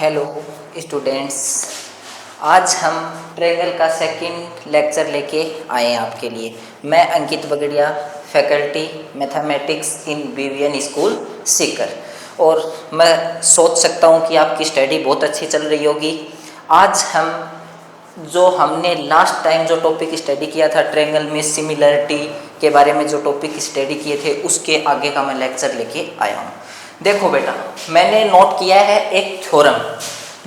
Hello students, आज हम triangle का सेकंड लेक्चर लेके आए हैं आपके लिए। मैं Ankit Bagaria, faculty mathematics in BVN school Sikar, और मैं सोच सकता हूँ कि आपकी स्टडी बहुत अच्छी चल रही होगी। आज हम जो हमने लास्ट टाइम जो टॉपिक स्टडी किया था ट्रायंगल में सिमिलरिटी के बारे में, जो टॉपिक स्टडी किए थे उसके आगे का मैं लेक्चर लेके आया हूँ। देखो बेटा, मैंने नोट किया है एक थ्योरम।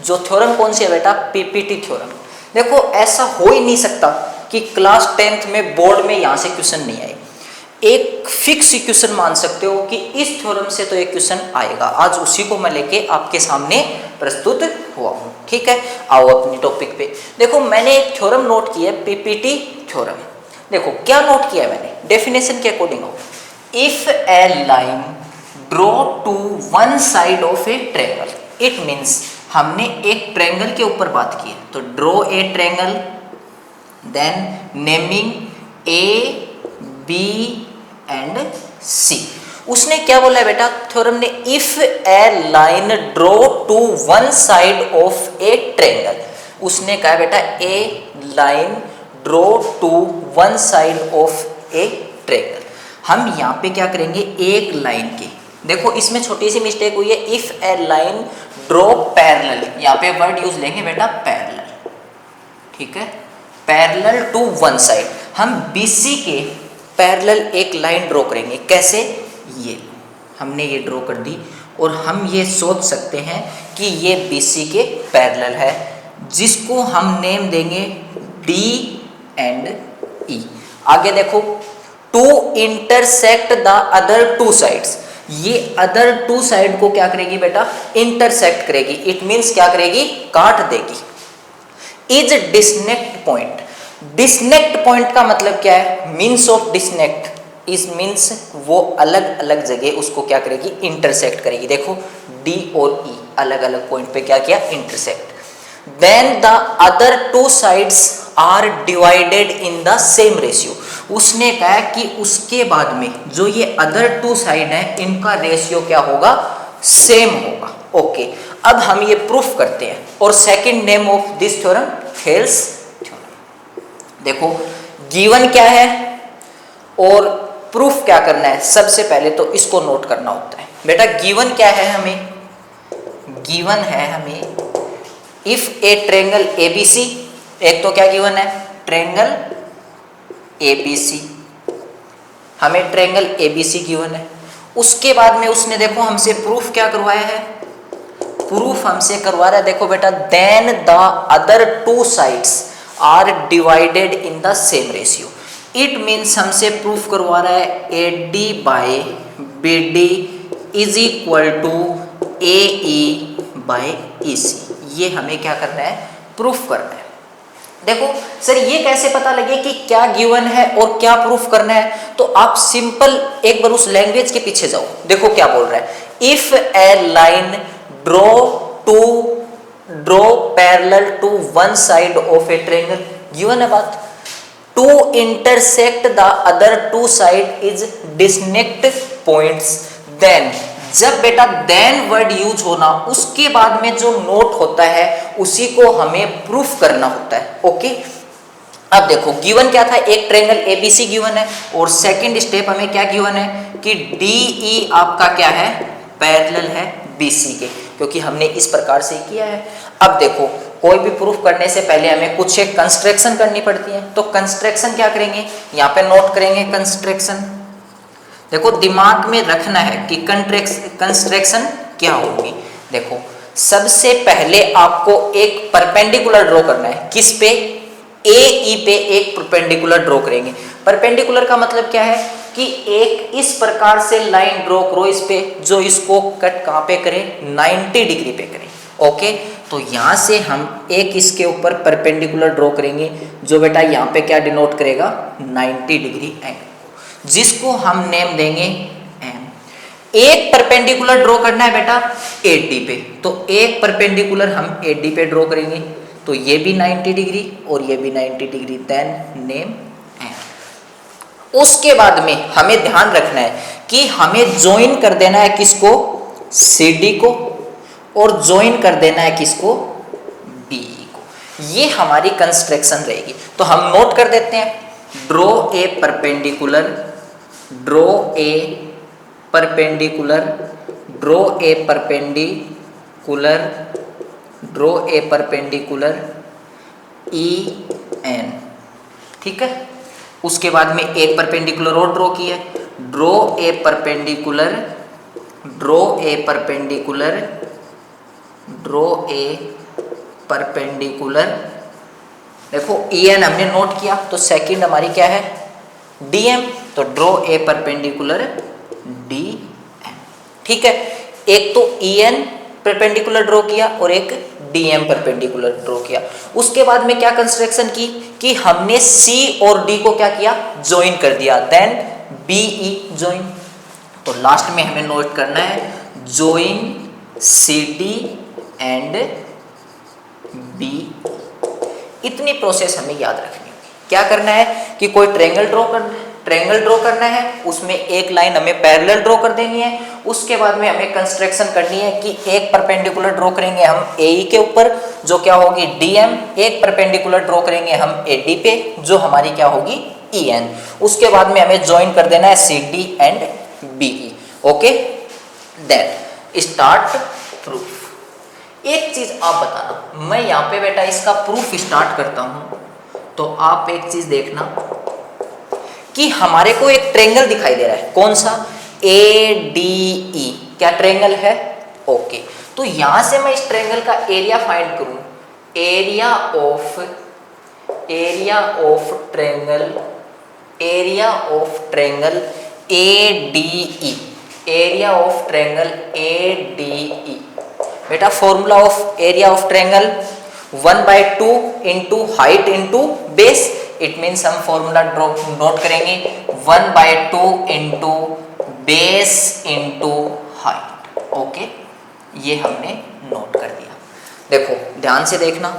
जो थ्योरम कौन सी है बेटा? PPT theorem. देखो, ऐसा हो ही नहीं सकता कि क्लास 10th में बोर्ड में यहाँ से क्वेश्चन नहीं आए। एक फिक्स क्वेश्चन मान सकते हो कि इस थ्योरम से तो एक क्वेश्चन आएगा। आज उसी को मैं लेके आपके सामने प्रस्तुत हुआ हूँ। ठीक है, आओ अपनी टॉपिक पे। देखो, मैंने एक थ्योरम नोट किया है, PPT थ्योरम। देखो क्या नोट किया है मैंने, डेफिनेशन के अकॉर्डिंग हो। If a line draw to one side of a triangle, it means हमने एक ट्रायंगल के ऊपर बात की है। तो draw a triangle, then naming A, B and C। उसने क्या बोला है बेटा थ्योरम ने? If a line draw to one side of a triangle, उसने कहा बेटा a line draw to one side of a triangle. हम यहाँ पे क्या करेंगे, एक लाइन के, देखो इसमें छोटी सी मिस्टेक हुई है। If a line draw parallel, यहाँ पे वर्ड यूज लेंगे बेटा पैरेलल। ठीक है, पैरेलल टू वन साइड। हम BC के पैरेलल एक लाइन ड्रॉ करेंगे। कैसे? ये हमने ये ड्रॉ कर दी, और हम ये सोच सकते हैं कि ये BC के पैरेलल है, जिसको हम नेम देंगे D एंड E। आगे देखो, to intersect the other two sides, ये अदर टू साइड को क्या करेगी बेटा? इंटरसेक्ट करेगी। इट मीन्स क्या करेगी? काट देगी। Is disconnect point. Disconnect point का मतलब क्या है? Means of disconnect is means वो अलग अलग जगह उसको क्या करेगी? इंटरसेक्ट करेगी। देखो D और E अलग अलग पॉइंट पे क्या किया? Intersect. Then the other two sides are divided in the same ratio. उसने कहा कि उसके बाद में जो ये अदर टू साइड है, इनका रेशियो क्या होगा? सेम होगा। ओके, अब हम ये प्रूफ करते हैं। और second name of this theorem, Thales theorem. देखो गिवन क्या है और प्रूफ क्या करना है। सबसे पहले तो इसको नोट करना होता है बेटा। गिवन क्या है हमें? गिवन है हमें इफ ए ट्रायंगल ABC, एक तो क्या गिवन है? Triangle ABC। हमें ट्रायंगल ABC गिवन है। उसके बाद में उसने देखो हमसे प्रूफ क्या करवाया है? प्रूफ हमसे करवा रहा है, देखो बेटा, then the other two sides are divided in the same ratio. It means हमसे प्रूफ करवा रहा है AD by BD is equal to AE by EC। ये हमें क्या करना है? प्रूफ करना है। देखो सर, ये कैसे पता लगे कि क्या गिवन है और क्या प्रूफ करना है? तो आप सिंपल एक बार उस लैंग्वेज के पीछे जाओ। देखो क्या बोल रहा है। If a line draw parallel to one side of a triangle, given है बात। To intersect the other two side is disconnect points, then, जब बेटा देन वर्ड यूज होना, उसके बाद में जो नोट होता है उसी को हमें प्रूफ करना होता है। ओके, अब देखो गिवन क्या था? एक ट्रायंगल ABC गिवन है, और सेकंड स्टेप हमें क्या गिवन है कि DE आपका क्या है? पैरेलल है BC के, क्योंकि हमने इस प्रकार से किया है। अब देखो, कोई भी प्रूफ करने से पहले हमें कुछ एक कंस्ट्रक्शन करनी पड़ती है। तो कंस्ट्रक्शन क्या करेंगे? यहाँ पे नोट करेंगे कंस्ट्रक्शन। देखो दिमाग में रखना है कि कंस्ट्रक्शन क्या होगी। देखो सबसे पहले आपको एक परपेंडिकुलर ड्रॉ करना है। किस पे? AE पे एक परपेंडिकुलर ड्रॉ करेंगे। परपेंडिकुलर का मतलब क्या है कि एक इस प्रकार से लाइन ड्रॉ करो इस पे, जो इसको कट कहाँ पे करे? 90 डिग्री पे करे। ओके, तो यहाँ से हम एक इसके ऊपर परपेंडिकुलर ड्रॉ करेंगे, जो बेटा यहाँ पे क्या डिनोट करेगा? 90 डिग्री एंगल, जिसको हम नेम देंगे M। एक परपेंडिकुलर ड्रॉ करना है बेटा AD पे, तो एक परपेंडिकुलर हम AD पे ड्रॉ करेंगे, तो ये भी 90 डिग्री और ये भी 90 डिग्री, देन नेम M। उसके बाद में हमें ध्यान रखना है कि हमें ज्वाइन कर देना है किसको? CD को, और ज्वाइन कर देना है किसको, बीई को। ये हमारी कंस्ट्रक्शन रहेगी। तो हम नोट कर देते हैं, draw a perpendicular, draw a perpendicular, draw a perpendicular, draw a perpendicular E N, ठीक है। उसके बाद में एक परपेंडिकुलर और ड्रॉ की है, draw a perpendicular, draw a perpendicular, draw a perpendicular, देखो ई एन हमने नोट किया, तो सेकंड हमारी क्या है, डी एम, तो draw a perpendicular D M, ठीक है। एक तो ई एन परपेंडिकुलर ड्रॉ किया और एक डी एम परपेंडिकुलर ड्रॉ किया। उसके बाद में क्या कंस्ट्रक्शन की कि हमने सी और डी को क्या किया, ज्वाइन कर दिया, देन बीई ज्वाइन। तो लास्ट में हमें नोट करना है join C D and B. इतनी प्रोसेस हमें याद रखनी होगी। क्या करना है कि कोई ट्रायंगल ड्रॉ करना है, उसमें एक लाइन हमें पैरेलल ड्रॉ कर देनी है। उसके बाद में हमें कंस्ट्रक्शन करनी है कि एक परपेंडिकुलर ड्रॉ करेंगे हम एई के ऊपर, जो क्या होगी डीएम, एक परपेंडिकुलर ड्रॉ करेंगे हम एडी पे, जो हमारी क्या होगी ईएन। उसके बाद में हमें ज्वाइन कर देना है C D and BE. Okay, then start proof. एक चीज आप बताना, मैं यहाँ पे बेटा इसका प्रूफ स्टार्ट करता हूं, तो आप एक चीज देखना कि हमारे को एक ट्रायंगल दिखाई दे रहा है, कौन सा, ए डी ई, क्या ट्रायंगल है, ओके। तो यहां से मैं इस ट्रायंगल का एरिया फाइंड करूं, area of triangle A D E, area of triangle A D E. बेटा formula of area of triangle 1/2 into height into base, it means हम फॉर्मूला नोट करेंगे 1/2 into base into height. Okay, ये हमने note कर दिया। देखो ध्यान से देखना,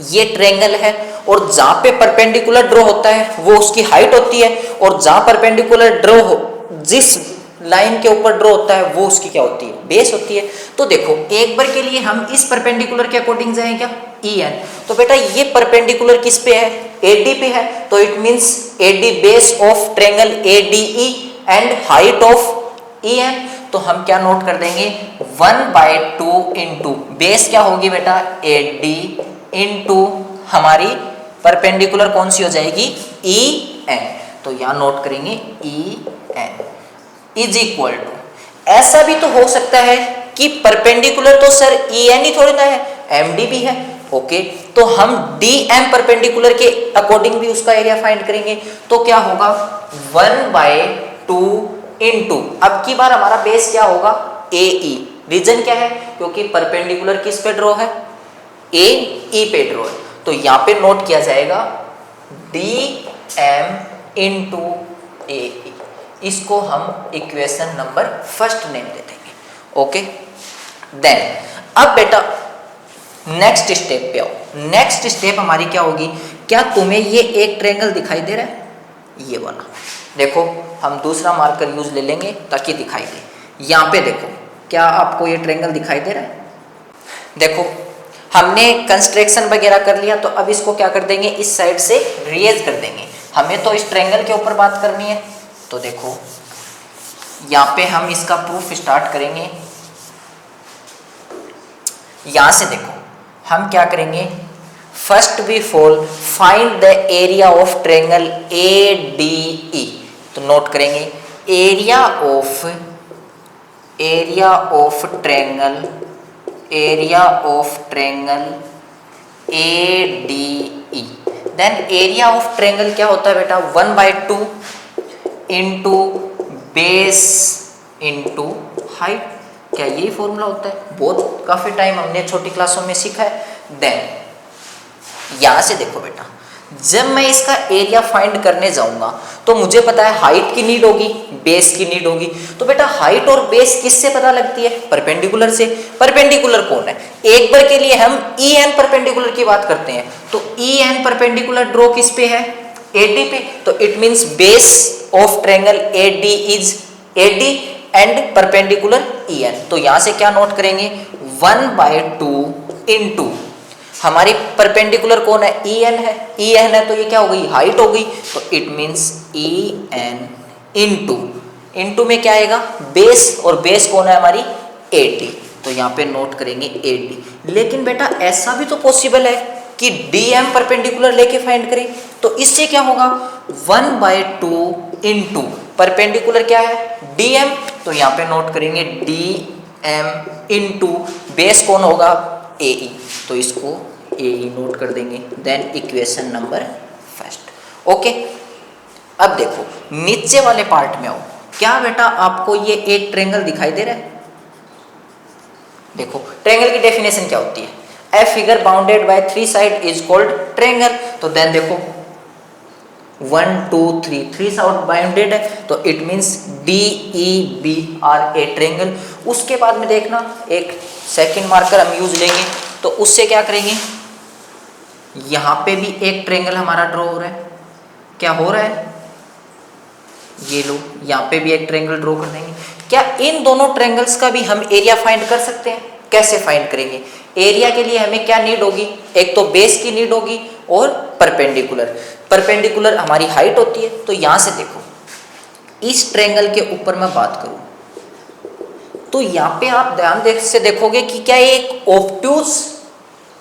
ये ट्रायंगल है और जहां पे परपेंडिकुलर ड्रॉ होता है वो उसकी हाइट होती है, और जहां परपेंडिकुलर ड्रॉ हो, जिस लाइन के ऊपर ड्रॉ होता है वो उसकी क्या होती है, बेस होती है। तो देखो एक बार के लिए हम इस परपेंडिकुलर के अकॉर्डिंग जाएं क्या, ई एन। तो बेटा ये परपेंडिकुलर किस पे है, एडी पे है, तो it means AD base of triangle ADE and height of E N. तो हम क्या नोट कर देंगे 1/2 इंटू बेस क्या होगी बेटा एडी इंटू हमारी परपेंडिकुलर कौन सी हो जाएगी ई एन। तो यहां नोट करेंगे E N is equal to, ऐसा भी तो हो सकता है कि परपेंडिकुलर तो सर ई एन ही थोड़ी ना है, एम डी भी है। ओके, तो हम डी एम परपेंडिकुलर के अकॉर्डिंग भी उसका एरिया फाइंड करेंगे। तो क्या होगा 1/2 इंटू, अब की बार हमारा बेस क्या होगा ए ई। रीजन क्या है, क्योंकि परपेंडिकुलर किस पे ड्रॉ है, ए ई पे ड्रॉ है। तो यहाँ पे नोट किया जाएगा D M into A E. इसको हम इक्वेशन नंबर फर्स्ट नेम दे देंगे। ओके, देन अब बेटा नेक्स्ट स्टेप पे आओ। नेक्स्ट स्टेप हमारी क्या होगी, क्या तुम्हें ये एक ट्रायंगल दिखाई दे रहा है, ये वाला, देखो हम दूसरा मार्कर यूज ले लेंगे ताकि दिखाई दे। यहाँ पे देखो, क्या आपको ये ट्रायंगल दिखाई दे रहा है। देखो हमने कंस्ट्रक्शन वगैरह कर लिया, तो अब इसको क्या कर देंगे, इस साइड से रेज कर देंगे। हमें तो इस ट्रायंगल के ऊपर बात करनी है। तो देखो यहाँ पे हम इसका प्रूफ स्टार्ट करेंगे। यहां से देखो हम क्या करेंगे, first we fall find the area of triangle A D E. तो नोट करेंगे area of triangle A D E. Then area of triangle क्या होता है बेटा 1/2 इंटू बेस इंटू हाइट। क्या यही फॉर्मूला होता है, बहुत काफी टाइम हमने छोटी क्लासों में सीखा है। देन यहां से देखो बेटा, जब मैं इसका एरिया फाइंड करने जाऊंगा तो मुझे पता है हाइट की नीड होगी, बेस की नीड होगी। तो बेटा हाइट और बेस किससे पता लगती है, परपेंडिकुलर से। परपेंडिकुलर कौन है, एक बार के लिए हम ई एन परपेंडिकुलर की बात करते हैं। तो ई एन परपेंडिकुलर ड्रॉ किस पे है, एडी पे। तो it means base of triangle AD is AD and perpendicular E N. तो यहां से क्या नोट करेंगे 1/2 इंटू हमारी परपेंडिकुलर कौन है, ई एन है, ई एन है तो ये क्या हो गई, हाइट हो गई, तो it means E N into में क्या आएगा, बेस, और बेस कौन है हमारी, 80, तो यहाँ पे नोट करेंगे 80। लेकिन बेटा ऐसा भी तो पॉसिबल है कि डी एम परपेंडिकुलर लेके फाइंड करें, तो इससे क्या होगा, 1/2 इंटू परपेंडिकुलर क्या है, डी एम, तो यहाँ पे नोट करेंगे डी एम इंटू बेस कौन होगा, ए ई, तो इसको ए ई नोट कर देंगे। Then equation number first. Okay, अब देखो नीचे वाले पार्ट में आओ, क्या बेटा आपको ये एक ट्रायंगल दिखाई दे रहा है, देखो ट्रायंगल की डेफिनेशन क्या होती है, a figure bounded by 3 side is called triangle, तो देन देखो 1 2 3 3 साइड बाउंडेड है, तो it means D E B are a triangle. उसके बाद में देखना एक सेकंड मार्कर हम यूज लेंगे, तो उससे क्या करेंगे, यहाँ पे भी एक ट्रायंगल हमारा ड्रॉ हो रहा है, क्या हो रहा है, ये लो यहाँ पे भी एक ट्रायंगल ड्रॉ कर देंगे। क्या इन दोनों ट्रायंगल्स का भी हम एरिया फाइंड कर सकते हैं, कैसे फाइंड करेंगे, एरिया के लिए हमें क्या नीड होगी, एक तो बेस की नीड होगी और परपेंडिकुलर हमारी हाइट होती है। तो यहाँ से देखो इस ट्रायंगल के ऊपर मैं बात करूँ तो यहाँ पे आप ध्यान से देखोगे कि क्या ये एक ऑब्ट्यूज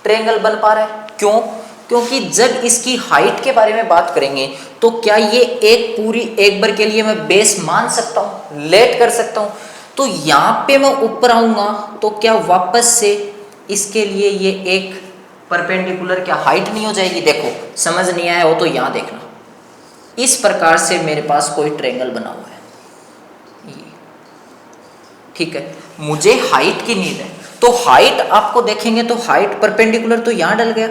ट्रायंगल बन पा रहा है, क्यों, क्योंकि जब इसकी हाइट के बारे में बात करेंगे तो क्या ये एक बार के लिए मैं बेस मान सकता हूँ, लेट कर सकता हूँ, तो यहाँ पे मैं ऊपर आऊंगा तो क्या वापस से इसके लिए ये एक परपेंडिकुलर क्या हाइट नहीं हो जाएगी। देखो समझ नहीं आया हो तो यहाँ देखना, इस प्रकार से मेरे पास कोई ट्रायंगल बना हुआ है, ठीक है, मुझे हाइट की नीड है, तो हाइट आपको देखेंगे तो हाइट परपेंडिकुलर तो यहाँ डल गया,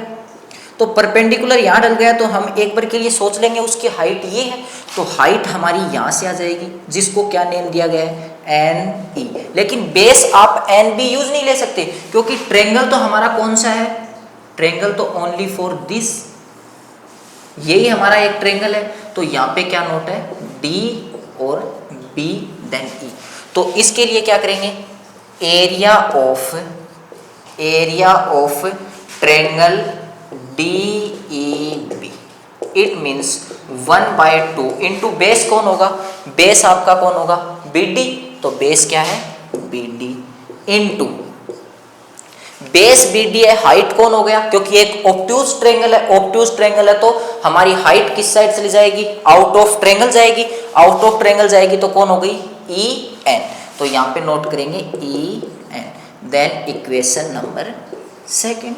तो परपेंडिकुलर यहाँ डल गया, तो हम एक बार के लिए सोच लेंगे उसकी हाइट ये है, तो हाइट हमारी यहाँ से आ जाएगी, जिसको क्या नेम दिया गया है, एन ई। लेकिन बेस आप एन बी यूज नहीं ले सकते, क्योंकि ट्रायंगल तो हमारा कौन सा है, ट्रायंगल तो ओनली फॉर दिस, यही हमारा एक ट्रायंगल है, तो यहाँ पे क्या नोट है, डी और बी देन ई। तो इसके लिए क्या करेंगे, area of triangle DEB, it means 1/2 into base कौन होगा, बेस आपका कौन होगा, BD, तो बेस क्या है, BD इंटू बेस BD है, हाइट कौन हो गया, क्योंकि एक ऑब्ट्यूज ट्रायंगल है तो हमारी हाइट किस साइड चली जाएगी, आउट ऑफ ट्रायंगल जाएगी, आउट ऑफ ट्रायंगल जाएगी तो कौन हो गई, EN, तो यहाँ पे नोट करेंगे EN। Then equation number second.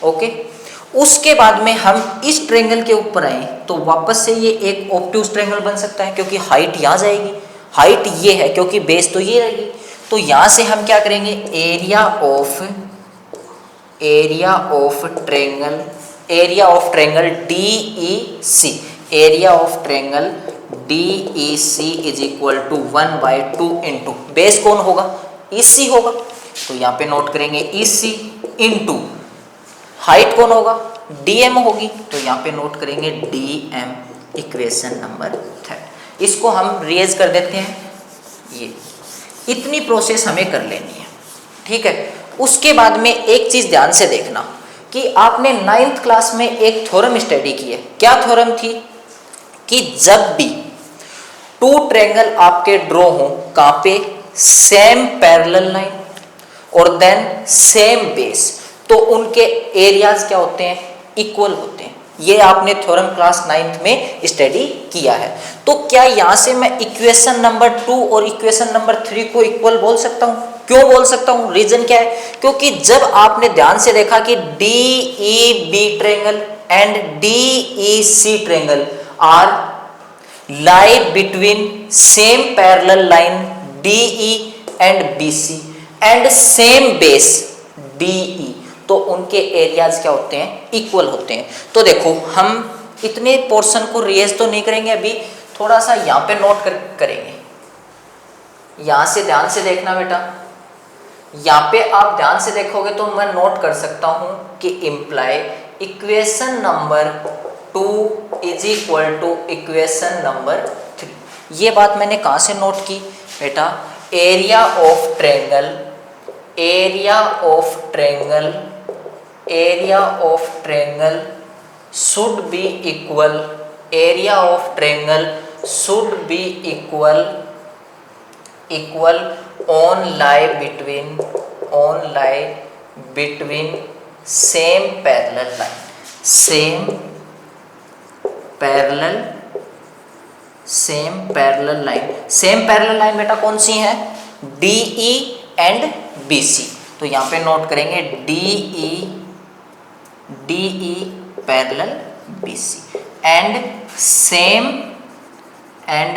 Okay, उसके बाद में हम इस ट्रायंगल के ऊपर आए तो वापस से ये एक ऑब्ट्यूज ट्रायंगल बन सकता है, क्योंकि हाइट यहाँ जाएगी, हाइट ये है क्योंकि बेस तो ये रहेगी, तो यहाँ से हम क्या करेंगे, area of triangle DEC, area of triangle DEC is equal to 1/2 into base कौन होगा, EC होगा, तो यहाँ पे नोट करेंगे EC इंटू हाइट कौन होगा, DM होगी, तो यहाँ पे नोट करेंगे DM, इक्वेशन नंबर थर्ड। इसको हम रेज कर देते हैं, ये इतनी प्रोसेस हमें कर लेनी है, ठीक है। उसके बाद में एक चीज ध्यान से देखना कि आपने 9th क्लास में एक थ्योरम स्टडी की है, क्या थ्योरम थी, कि जब भी 2 ट्रायंगल आपके ड्रॉ हो, कहाँ पे, सेम पैरेलल लाइन और देन सेम बेस, तो उनके एरियाज क्या होते हैं, इक्वल होते हैं। ये आपने थ्योरम क्लास 9th में स्टडी किया है। तो क्या यहाँ से मैं इक्वेशन नंबर 2 और इक्वेशन नंबर 3 को इक्वल बोल सकता हूँ, क्यों बोल सकता हूँ, रीजन क्या है, क्योंकि जब आपने ध्यान से देखा कि DEB triangle and DEC triangle are lie between same parallel line DE and BC and same base DE, तो उनके एरियाज क्या होते हैं, इक्वल होते हैं। तो देखो हम इतने पोर्शन को रिवाइज तो नहीं करेंगे अभी, थोड़ा सा यहाँ पे नोट करेंगे, यहाँ से ध्यान से देखना बेटा, यहाँ पे आप ध्यान से देखोगे तो मैं नोट कर सकता हूँ कि imply equation number 2 is equal to equation number 3। ये बात मैंने कहाँ से नोट की बेटा, area of area of triangle should be equal, area of triangle should be equal on lie between same parallel line. Same parallel line बेटा कौन सी है? DE and BC। तो यहाँ पे नोट करेंगे DE parallel BC and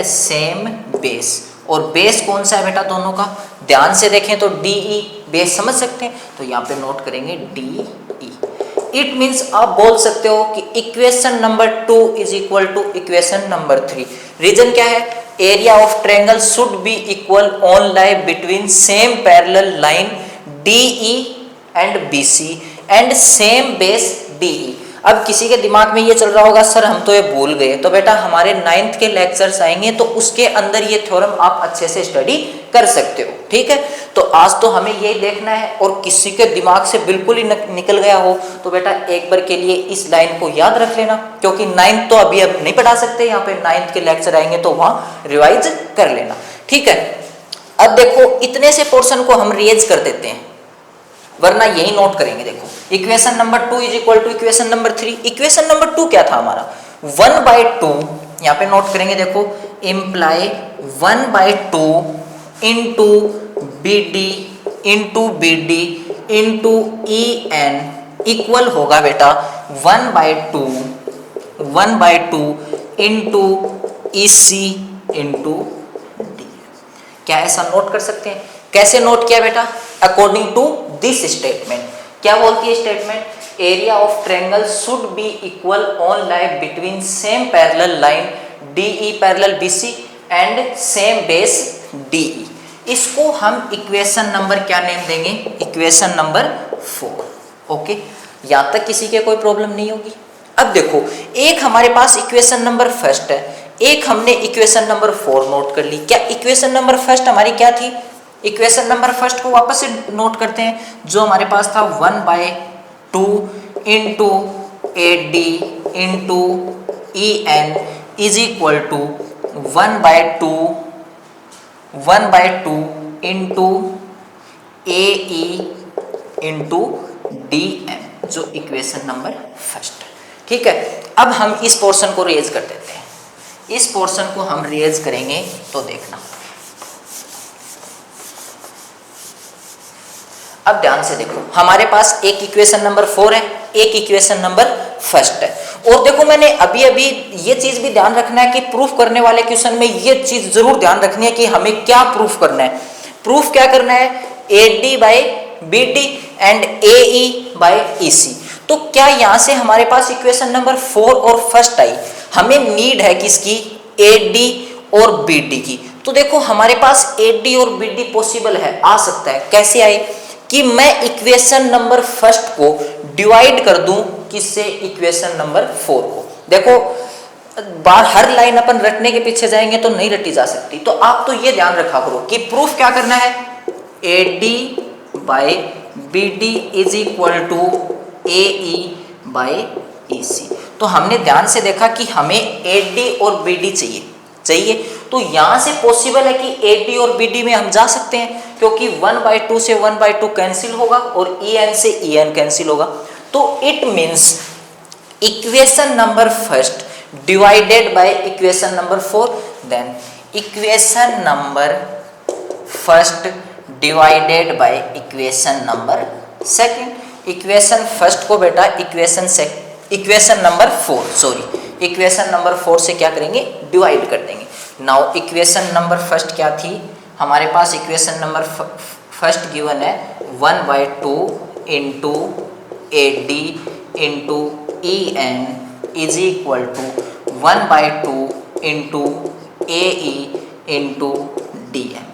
same base. और base कौन सा है बेटा दोनों का? ध्यान से देखें तो DE बेस समझ सकते हैं, तो यहाँ पे नोट करेंगे DE। इट मीन्स आप बोल सकते हो कि equation number 2 is equal to equation number 3। Reason क्या है? Area of triangle should be equal on lie between same parallel line DE and BC and same base DE। अब किसी के दिमाग में ये चल रहा होगा सर हम तो ये भूल गए, तो बेटा हमारे 9th के लेक्चर्स आएंगे तो उसके अंदर ये थ्योरम आप अच्छे से स्टडी कर सकते हो, ठीक है। तो आज तो हमें यही देखना है, और किसी के दिमाग से बिल्कुल ही निकल गया हो तो बेटा एक बार के लिए इस लाइन को याद रख लेना, क्योंकि 9th तो अभी अब नहीं पढ़ा सकते, यहाँ पे 9th के लेक्चर आएंगे तो वहाँ रिवाइज कर लेना, ठीक है। अब देखो इतने से पोर्शन को हम रिवाइज कर देते हैं, वरना यही नोट करेंगे। देखो equation number 2 is equal to equation number 3। Equation number 2 क्या था हमारा? 1/2, यहाँ पे नोट करेंगे, देखो imply 1/2 into BD into EN equal होगा बेटा 1/2 इंटू EC इंटू D। क्या ऐसा नोट कर सकते हैं? कैसे नोट किया बेटा? According to this statement. क्या बोलती है statement? Area of triangle should be equal on lie between same parallel line DE parallel BC and same base DE। इसको हम इक्वेशन नंबर क्या नेम देंगे? Equation number 4। ओके, यहां तक किसी के कोई प्रॉब्लम नहीं होगी। अब देखो एक हमारे पास इक्वेशन नंबर फर्स्ट है, एक हमने इक्वेशन नंबर 4 नोट कर ली। क्या इक्वेशन नंबर फर्स्ट हमारी क्या थी? इक्वेशन नंबर फर्स्ट को वापस से नोट करते हैं, जो हमारे पास था 1/2 into AD into EN is equal to 1/2 into AE into DM, जो इक्वेशन नंबर फर्स्ट है, ठीक है। अब हम इस पोर्शन को रेज कर देते हैं। इस पोर्शन को हम रेज करेंगे तो देखना, अब ध्यान से देखो हमारे पास एक इक्वेशन नंबर 4 है, एक इक्वेशन नंबर फर्स्ट है। और देखो मैंने अभी ये चीज भी ध्यान रखना है कि प्रूफ करने वाले क्वेश्चन में ये चीज जरूर ध्यान रखनी है कि हमें क्या प्रूफ करना है। प्रूफ क्या करना है? AD/BD and AE/EC। तो क्या यहां से हमारे पास इक्वेशन नंबर 4 और फर्स्ट आई? हमें नीड है किसकी? AD और BD की। तो देखो हमारे पास AD और BD पॉसिबल है, आ सकता है। कैसे आए? कि मैं इक्वेशन नंबर फर्स्ट को डिवाइड कर दूं किससे? इक्वेशन नंबर 4 को। देखो बार हर लाइन अपन रटने के पीछे जाएंगे तो नहीं रटी जा सकती, तो आप तो ये ध्यान रखा करो कि प्रूफ क्या करना है? AD/BD is equal to AE/EC। तो हमने ध्यान से देखा कि हमें AD और BD चाहिए, तो यहां से पॉसिबल है कि AD और BD में हम जा सकते हैं, क्योंकि 1/2 से 1/2 कैंसिल होगा और EN से EN कैंसिल होगा। तो it means equation number first divided by equation number 4, then equation number first divided by equation number second. Equation first को बेटा इक्वेशन नंबर 4 से क्या करेंगे? डिवाइड कर देंगे। नाउ इक्वेशन नंबर फर्स्ट क्या थी हमारे पास? इक्वेशन नंबर फर्स्ट गिवन है 1/2 into AD into EN is equal to 1/2 into AE into DM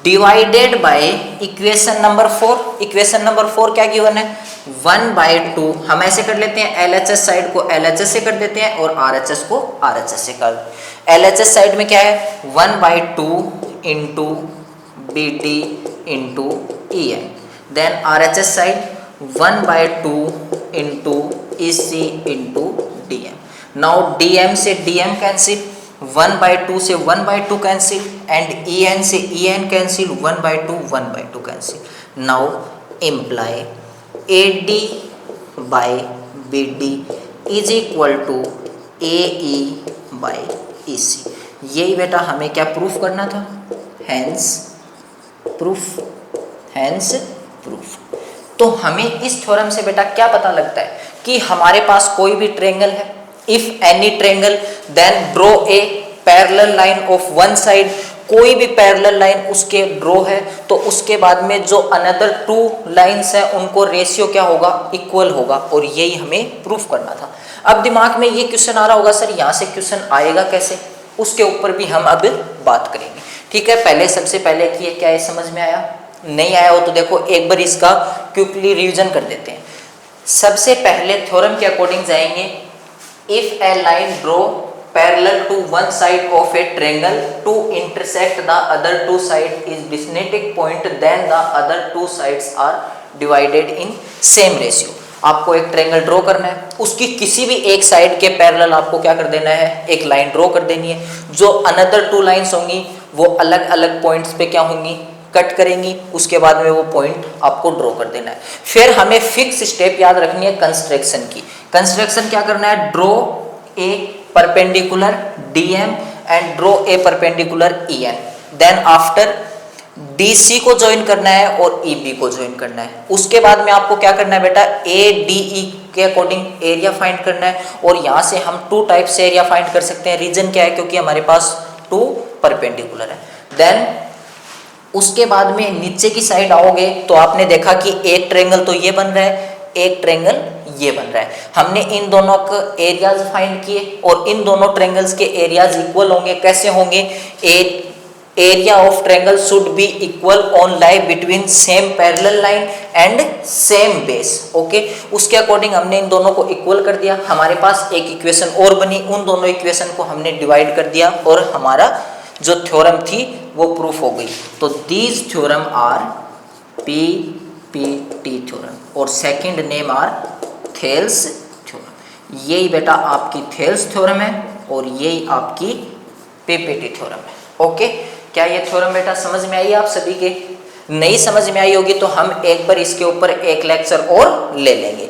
divided by equation number 4। Equation number 4 क्या गिवन है? 1/2। हम ऐसे कर लेते हैं, LHS साइड को LHS से कर देते हैं और RHS को RHS से कर। LHS साइड में क्या है? 1/2 into BD into EN then RHS side 1/2 into EC into DM. Now DM से DM कैंसिल, 1/2 से 1/2 कैंसिल, एंड EN से EN cancel, 1/2 cancel. Now imply AD by BD is equal to AE by EC. यही बेटा हमें क्या proof करना था, hence proof. तो हमें इस थ्योरम से बेटा क्या पता लगता है कि हमारे पास कोई भी ट्रायंगल है, if any triangle then draw a parallel line of one side. कोई भी पैरेलल लाइन उसके ड्रॉ है तो उसके बाद में जो अनदर टू लाइंस है उनको रेशियो क्या होगा, इक्वल होगा. और यही हमें प्रूफ करना था. अब दिमाग में ये क्वेश्चन आ रहा होगा सर यहाँ से क्वेश्चन आएगा कैसे, उसके ऊपर भी हम अब बात करेंगे. ठीक है, पहले सबसे पहले कि ये क्या है समझ में आया, नहीं आया हो तो देखो एक बार इसका क्विकली रिवीजन कर देते हैं. सबसे पहले थ्योरम के अकॉर्डिंग जाएंगे, if a line draw parallel to one side of a triangle to intersect the other two side is distinct point then the other two sides are divided in same ratio. आपको एक triangle draw करना है, उसकी किसी भी एक side के parallel आपको क्या कर देना है, एक लाइन ड्रॉ कर देनी है. जो अनदर टू लाइंस होंगी वो अलग अलग पॉइंट्स पे क्या होंगी, कट करेंगी. उसके बाद में वो पॉइंट आपको ड्रॉ कर देना है. फिर हमें फिक्स स्टेप याद रखनी है कंस्ट्रक्शन की. कंस्ट्रक्शन क्या करना है, draw a perpendicular DM and draw a perpendicular EN. Then after DC को ज्वाइन करना है और EB को ज्वाइन करना है. उसके बाद में आपको क्या करना है बेटा, ADE के अकॉर्डिंग एरिया फाइंड करना है. और यहाँ से हम टू टाइप से एरिया फाइंड कर सकते हैं. रीजन क्या है, क्योंकि हमारे पास टू परपेंडिकुलर है. देन उसके बाद में नीचे की साइड आओगे तो आपने देखा कि एक ट्रायंगल तो ये बन रहा है, एक ट्रायंगल ये बन रहा है. हमने इन दोनों के एरियाज फाइंड किए और इन दोनों ट्रायंगल्स के एरियाज इक्वल होंगे. कैसे होंगे, area of triangle should be equal on lie between same parallel line and same base. Okay, उसके अकॉर्डिंग हमने इन दोनों को इक्वल कर दिया. हमारे पास एक इक्वेशन और बनी, उन दोनों इक्वेशन को हमने डिवाइड कर दिया और हमारा जो थ्योरम थी वो प्रूफ हो गई. तो these theorem are PPT theorem और second name are Thales theorem. यही बेटा आपकी थेल्स थ्योरम है और यही आपकी PPT थ्योरम है. ओके, क्या ये थ्योरम बेटा समझ में आई आप सभी के? नहीं समझ में आई होगी तो हम एक बार इसके ऊपर एक लेक्चर और ले लेंगे.